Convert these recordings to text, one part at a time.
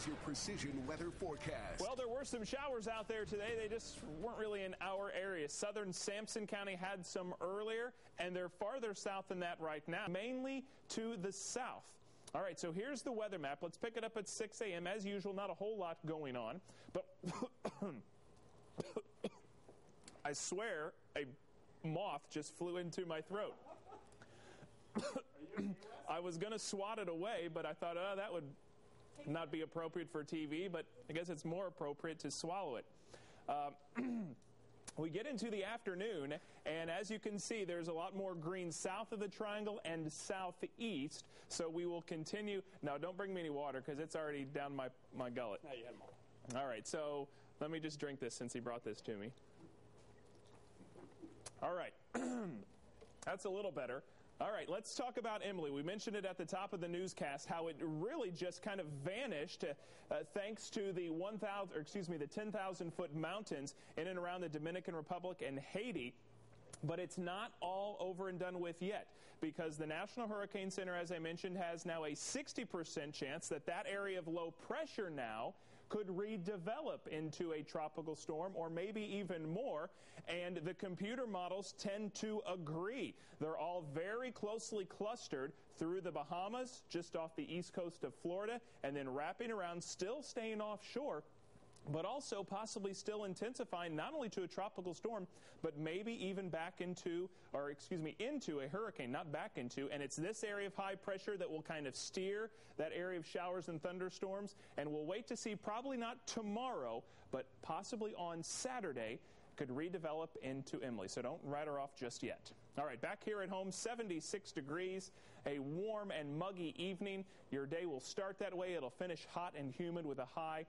Here's your precision weather forecast. Well, there were some showers out there today. They just weren't really in our area. Southern Sampson County had some earlier, and they're farther south than that right now, mainly to the south. All right, so here's the weather map. Let's pick it up at 6 a.m. As usual, not a whole lot going on. But I swear a moth just flew into my throat. I was going to swat it away, but I thought, oh, that would not be appropriate for TV, but I guess it's more appropriate to swallow it. We get into the afternoon, and as you can see, there's a lot more green south of the triangle and southeast, so we will continue. Now, don't bring me any water, because it's already down my gullet. No, you had them all right, so let me just drink this since he brought this to me. All right. That's a little better. All right, let's talk about Emily. We mentioned it at the top of the newscast, how it really just kind of vanished thanks to the 10,000-foot mountains in and around the Dominican Republic and Haiti. But it's not all over and done with yet, because the National Hurricane Center, as I mentioned, has now a 60% chance that that area of low pressure now could redevelop into a tropical storm, or maybe even more. And the computer models tend to agree. They're all very closely clustered through the Bahamas, just off the east coast of Florida, and then wrapping around, still staying offshore, but also possibly still intensifying, not only to a tropical storm, but maybe even into a hurricane, not back into. And it's this area of high pressure that will kind of steer that area of showers and thunderstorms. And we'll wait to see, probably not tomorrow, but possibly on Saturday, could redevelop into Emily. So don't write her off just yet. All right, back here at home, 76 degrees, a warm and muggy evening. Your day will start that way. It'll finish hot and humid with a high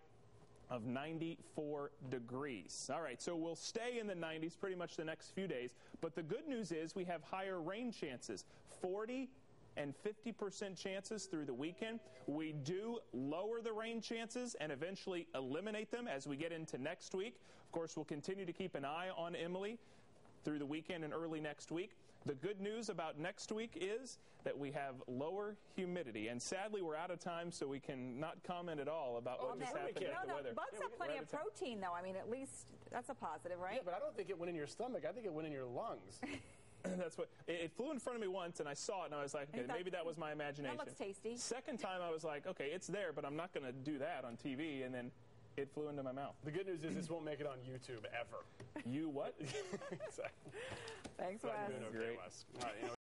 of 94 degrees. All right, so we'll stay in the 90s pretty much the next few days. But the good news is we have higher rain chances, 40 and 50% chances through the weekend. We do lower the rain chances and eventually eliminate them as we get into next week. Of course, we'll continue to keep an eye on Emily through the weekend and early next week. The good news about next week is that we have lower humidity. And sadly, we're out of time, so we can not comment at all about what just happened at the weather. Bugs have plenty of protein, though. I mean, at least that's a positive, right? Yeah, but I don't think it went in your stomach. I think it went in your lungs. That's what it flew in front of me once, and I saw it, and I was like, okay, maybe that was my imagination. That looks tasty. Second time, I was like, okay, it's there, but I'm not going to do that on TV, and then it flew into my mouth. The good news is this won't make it on YouTube ever. You what? Exactly. Thanks, Wes. Okay, Wes. All right,